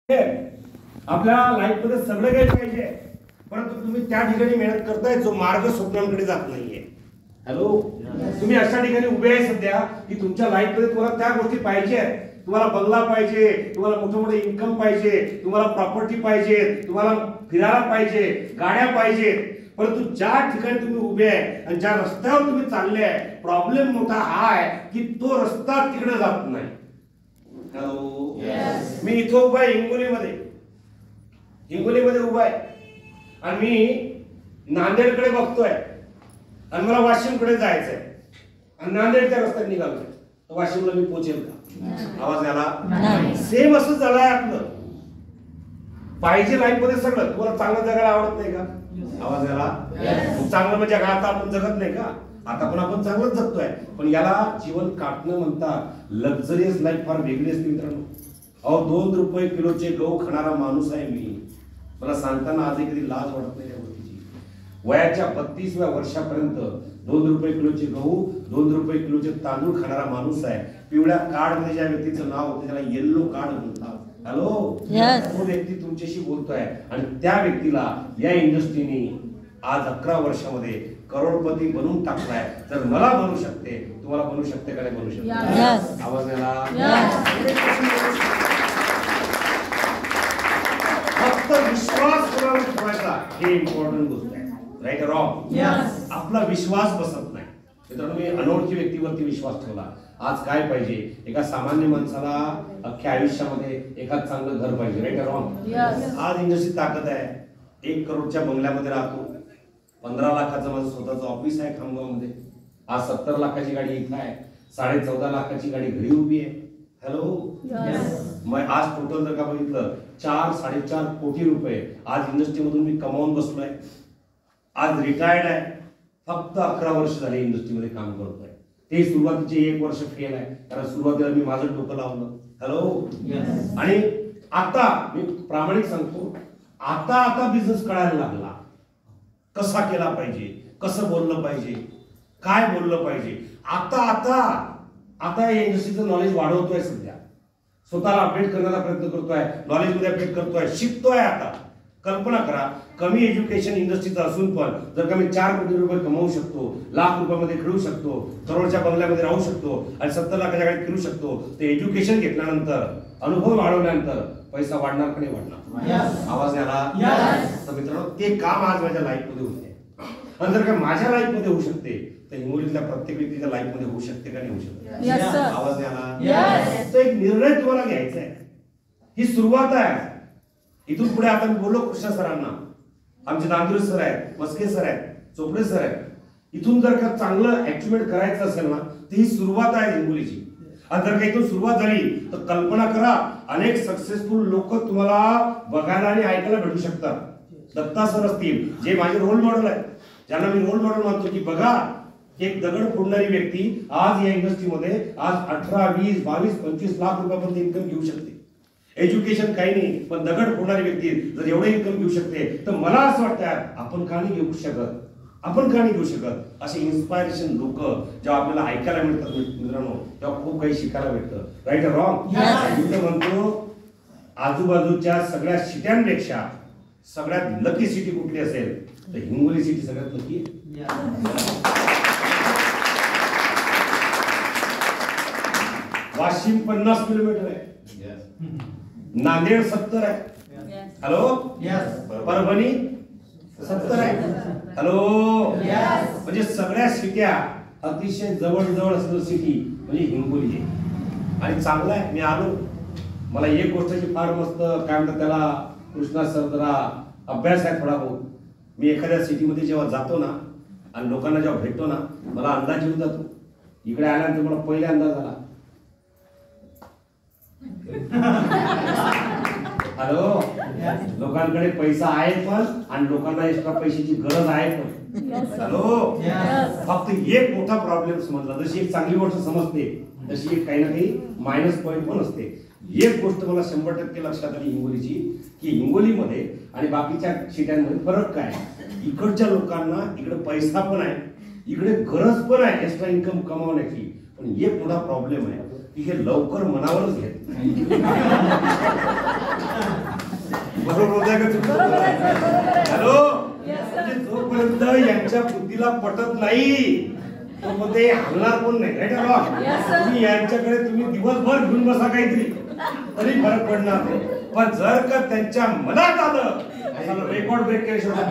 आपल्या लाईफ मध्ये सगळं काही पाहिजे, परंतु तुम्ही त्या ठिकाणी मेहनत करताय जो मार्ग स्वप्नांकडे जात नाहीये. हॅलो, तुम्ही अशा ठिकाणी उभे आहे सध्या की तुमच्या लाईफ मध्ये तुम्हाला त्या गोष्टी पाहिजे. तुम्हाला बंगला पाहिजे, तुम्हाला मोठे मोठे इन्कम पाहिजे, तुम्हाला प्रॉपर्टी पाहिजे, तुम्हाला फिरायला पाहिजे, गाड्या पाहिजेत. परंतु ज्या ठिकाणी तुम्ही उभे आहे आणि ज्या रस्त्यावर तुम्ही चालले आहे, प्रॉब्लेम मोठा हा आहे की तो रस्ता तिकडे जात नाही. हॅलो, मी इथं उभा आहे हिंगोलीमध्ये उभा आहे आणि मी नांदेडकडे बघतोय आणि मला वाशिमकडे जायचंय आणि नांदेडच्या रस्त्यात निघालोय, तर वाशिमला मी पोहोचेल का? आवाज आला? सेम असं झालंय आपलं. पाहिजे लाईफ मध्ये सगळं. तुम्हाला चांगलं जगायला आवडत नाही का? आवाज आला? चांगलं म्हणजे आता आपण जगत नाही का? आता पण आपण चांगलंच जगतोय, पण याला जीवन काटणं म्हणतात. लक्झरियस लाईफ फार वेगळी असते मित्रांनो. अहो, 2 रुपये किलोचे गहू खाणारा माणूस आहे मी. मला सांगताना आजही कधी लाज वाटत नाही या गोष्टीची. वयाच्या 32व्या वर्षापर्यंत 2 रुपये किलोचे गहू, 2 रुपये किलोचे तांदूळ खाणारा माणूस आहे. पिवळ्या कार्ड मध्ये ज्या व्यक्तीचं नाव होतं त्याला येल्लो कार्ड म्हणतात. हॅलो, तो व्यक्ती तुमच्याशी बोलतोय आणि त्या व्यक्तीला या इंडस्ट्रीने आज 11 वर्षामध्ये करोडपती बनवून टाकलाय. जर मला बनवू शकते, तुम्हाला बनवू शकते का नाही बनवू शकते? आवाज आला? फक्त विश्वास कोणावर ठेवायचा हे इम्पॉर्टंट गोष्ट आहे. Right wrong? आपला विश्वास बसत नाही मित्रांनो. मी अनोळखी व्यक्तीवरती विश्वास ठेवला. आज काय पाहिजे? एका सामान्य माणसाला अख्ख्या आयुष्यामध्ये एखाद चांगलं घर पाहिजे. Right wrong? आज इंडस्ट्री ताकद आहे. 1 करोडच्या बंगल्यामध्ये राहतो. 15 लाखाचं माझं स्वतःचं ऑफिस आहे खामगावमध्ये. आज 70 लाखाची गाडी इथं आहे. 14.5 लाखाची गाडी घरी उभी आहे. हॅलो, मग आज टोटल जर का बघितलं 4-4.5 कोटी रुपये आज इंडस्ट्रीमधून मी कमावून बसलोय. आज रिटायर्ड आहे. फक्त 11 वर्ष झाले इंडस्ट्रीमध्ये काम करतोय. ते सुरुवातीचे 1 वर्ष फेल आहे, कारण सुरुवातीला मी माझं डोकं लावलं. हॅलो, आणि आता मी प्रामाणिक सांगतो, आता बिझनेस कळायला लागला. कसा केला पाहिजे, कसं बोललं पाहिजे, काय बोललं पाहिजे. आता या इंडस्ट्रीचं नॉलेज वाढवतोय. सध्या स्वतःला अपडेट करण्याचा प्रयत्न करतोय, नॉलेज मध्ये अपडेट करतोय, शिकतोय. आता कल्पना करा, कमी एज्युकेशन इंडस्ट्रीचं असून पण जर का मी 4 कोटी रुपये कमवू शकतो, लाख रुपयामध्ये खेळू शकतो, करोडच्या बंगल्यामध्ये राहू शकतो आणि 70 लाखाच्या गाडीत फिरू शकतो, ते एज्युकेशन घेतल्यानंतर, अनुभव वाढवल्यानंतर पैसा वाढणार का नाही वाढणार? आवाज आला? तर मित्रांनो, ते काम आज माझ्या लाईफ मध्ये होते आणि जर का माझ्या लाईफ मध्ये होऊ शकते, तर हिंगोलीतल्या प्रत्येक व्यक्तीच्या लाईफ मध्ये होऊ शकते का नाही होऊ शकते? आवाज आला? तर एक निर्णय तुम्हाला घ्यायचा आहे. ही सुरुवात आहे. इथून पुढे आपण बोललो कृष्णा सरांना, आमचे नांदुरे सर आहेत, मस्के सर आहेत, चोपडे सर आहेत. इथून जर का चांगलं अचिव्हमेंट करायचं असेल ना, तर ही सुरुवात आहे हिंगोलीची. आणि जर का इथून सुरुवात झाली तर कल्पना करा, अनेक सक्सेसफुल लोक तुम्हाला बघायला आणि ऐकायला भेटू शकतात. दत्ता सर असतील, जे माझे रोल मॉडेल आहेत, ज्यांना मी रोल मॉडेल मानतो, की बघा, एक दगड फोडणारी व्यक्ती आज या इंडस्ट्रीमध्ये आज 18, 20, 22, 25 लाख रुपयापर्यंत इन्कम घेऊ शकते. एज्युकेशन काही नाही, पण दगड फोडणारी व्यक्ती जर एवढं इन्कम घेऊ शकते, तर मला असं वाटतं आपण का नाही घेऊ शकत? आपण का नाही घेऊ शकत? असे इन्स्पायरेशन लोक जेव्हा आपल्याला ऐकायला मिळतात मित्रांनो, तेव्हा खूप काही शिकायला मिळतं. Right wrong? मी म्हणतो, आजूबाजूच्या सगळ्या सिट्यांपेक्षा सगळ्यात लकी सिटी कुठली असेल तर हिंगोली सिटी सगळ्यात लकी. वाशिम 50 किलोमीटर आहे, नांदेड 70 आहे. हॅलो, परभणी 70 आहे. हॅलो, म्हणजे सगळ्या सिट्या अतिशय जवळ असलेली सिटी म्हणजे हिंगोली आहे. आणि चांगलं आहे. मी आलो, मला एक गोष्टाची फार मस्त काय म्हणतात त्याला, कृष्णा सर जरा अभ्यास आहे थोडा बहुत. मी एखाद्या सिटीमध्ये जेव्हा जातो ना आणि लोकांना जेव्हा भेटतो ना, मला अंदाज येऊन जातो. इकडे आल्यानंतर मला पहिले अंदाज आला. हॅलो, लोकांकडे पैसा आहे पण, आणि लोकांना एक्स्ट्रा पैशाची गरज आहे पण. हॅलो, फक्त एक मोठा प्रॉब्लेम समजला. जशी एक चांगली गोष्ट समजते, तशी एक काही ना काही मायनस पॉईंट पण असते. एक गोष्ट मला 100% लक्षात आली हिंगोलीची, की हिंगोलीमध्ये आणि बाकीच्या सिट्यांमध्ये फरक काय? इकडच्या लोकांना इकडे पैसा पण आहे, इकडे गरज पण आहे एक्स्ट्रा इन्कम कमावण्याची, पण एक मोठा प्रॉब्लेम आहे की हे लवकर मनावरच घेत नाही. बरोबर होत आहे का तुम्ही? हॅलो, म्हणजे जोपर्यंत यांच्या बुद्धीला पटत नाही तोपर्यंत हे हलणार कोण नाही. तुम्ही यांच्याकडे तुम्ही दिवसभर घेऊन बसा काहीतरी तरी फरक पडणार नाही. पण जर का त्यांच्या मनात आलं रेकॉर्ड ब्रेक केल्याशिवाय